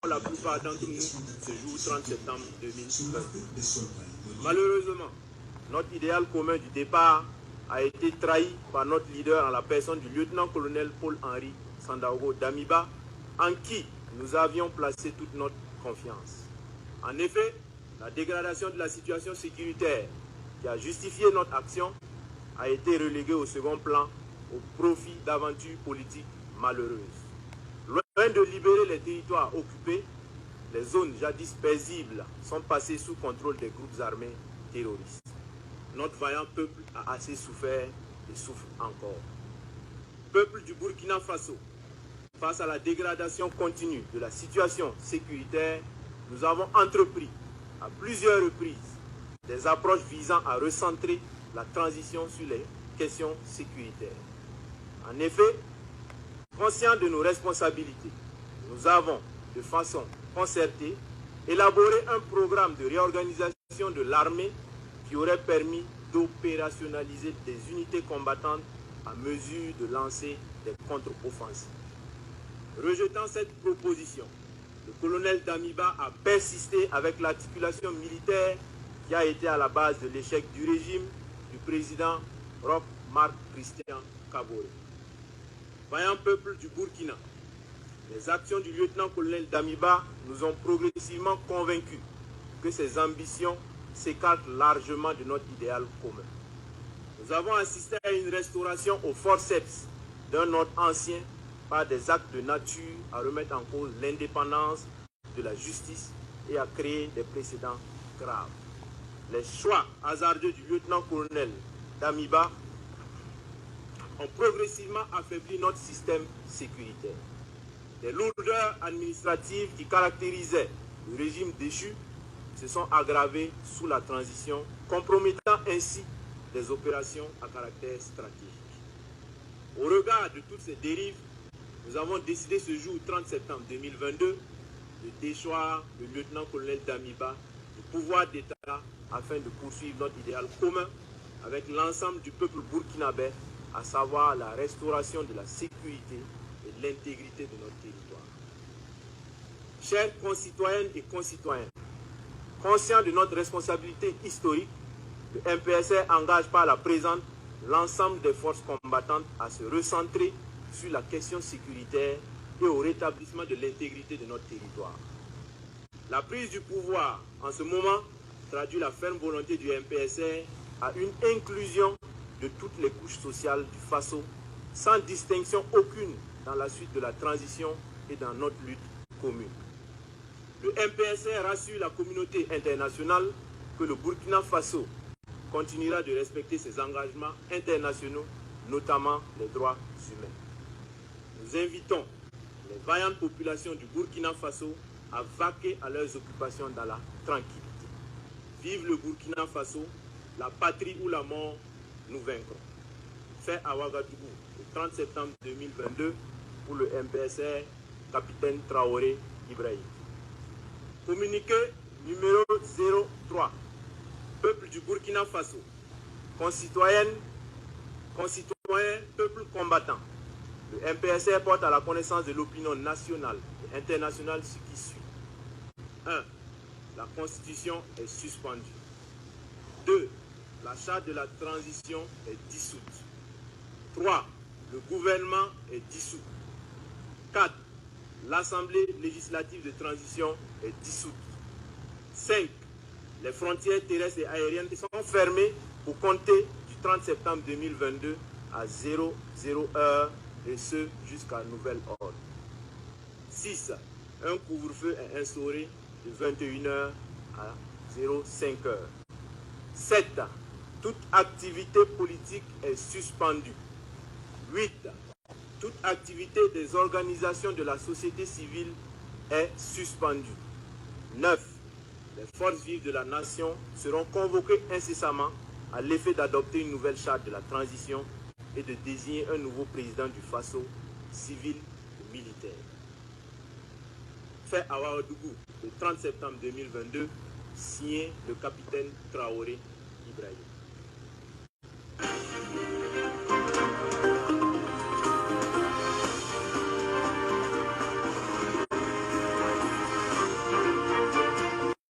la plupart d'entre nous ce jour 30 septembre 2020. Malheureusement, notre idéal commun du départ a été trahi par notre leader en la personne du lieutenant-colonel Paul-Henri Sandaogo Damiba, en qui nous avions placé toute notre confiance. En effet, la dégradation de la situation sécuritaire qui a justifié notre action a été reléguée au second plan au profit d'aventures politiques malheureuses. Loin de libérer les territoires occupés, les zones jadis paisibles sont passées sous contrôle des groupes armés terroristes. Notre vaillant peuple a assez souffert et souffre encore. Peuple du Burkina Faso, face à la dégradation continue de la situation sécuritaire, nous avons entrepris à plusieurs reprises des approches visant à recentrer la transition sur les questions sécuritaires. En effet, conscients de nos responsabilités, nous avons, de façon concertée, élaboré un programme de réorganisation de l'armée qui aurait permis d'opérationnaliser des unités combattantes à mesure de lancer des contre-offensives. Rejetant cette proposition, le colonel Damiba a persisté avec l'articulation militaire qui a été à la base de l'échec du régime du président Roch Marc Christian Kaboré. Vaillant peuple du Burkina, les actions du lieutenant-colonel Damiba nous ont progressivement convaincus que ses ambitions s'écartent largement de notre idéal commun. Nous avons assisté à une restauration au forceps d'un ordre ancien par des actes de nature à remettre en cause l'indépendance de la justice et à créer des précédents graves. Les choix hasardeux du lieutenant-colonel Damiba ont progressivement affaibli notre système sécuritaire. Les lourdeurs administratives qui caractérisaient le régime déchu se sont aggravées sous la transition, compromettant ainsi des opérations à caractère stratégique. Au regard de toutes ces dérives, nous avons décidé ce jour 30 septembre 2022 de déchoir le lieutenant-colonel Damiba du pouvoir d'État afin de poursuivre notre idéal commun avec l'ensemble du peuple burkinabé, à savoir la restauration de la sécurité et de l'intégrité de notre territoire. Chers concitoyennes et concitoyens, conscients de notre responsabilité historique, le MPSR engage par la présente l'ensemble des forces combattantes à se recentrer sur la question sécuritaire et au rétablissement de l'intégrité de notre territoire. La prise du pouvoir en ce moment traduit la ferme volonté du MPSR à une inclusion de toutes les couches sociales du Faso, sans distinction aucune dans la suite de la transition et dans notre lutte commune. Le MPSR rassure la communauté internationale que le Burkina Faso continuera de respecter ses engagements internationaux, notamment les droits humains. Nous invitons les vaillantes populations du Burkina Faso à vaquer à leurs occupations dans la tranquillité. Vive le Burkina Faso, la patrie ou la mort, nous vaincrons. Fait à Ouagadougou, le 30 septembre 2022, pour le MPSR, capitaine Traoré Ibrahim. Communiqué numéro 03. Peuple du Burkina Faso, concitoyens, peuple combattant. Le MPSR porte à la connaissance de l'opinion nationale et internationale ce qui suit. 1. La Constitution est suspendue. 2. La charte de la transition est dissoute. 3. Le gouvernement est dissous. 4. L'Assemblée législative de transition est dissoute. 5. Les frontières terrestres et aériennes sont fermées pour compter du 30 septembre 2022 à 00h et ce jusqu'à nouvel ordre. 6. Un couvre-feu est instauré de 21h à 05h. 7. Toute activité politique est suspendue. 8. Toute activité des organisations de la société civile est suspendue. 9. Les forces vives de la nation seront convoquées incessamment à l'effet d'adopter une nouvelle charte de la transition et de désigner un nouveau président du Faso, civil et militaire. Fait à Ouagadougou le 30 septembre 2022, signé le capitaine Traoré Ibrahim.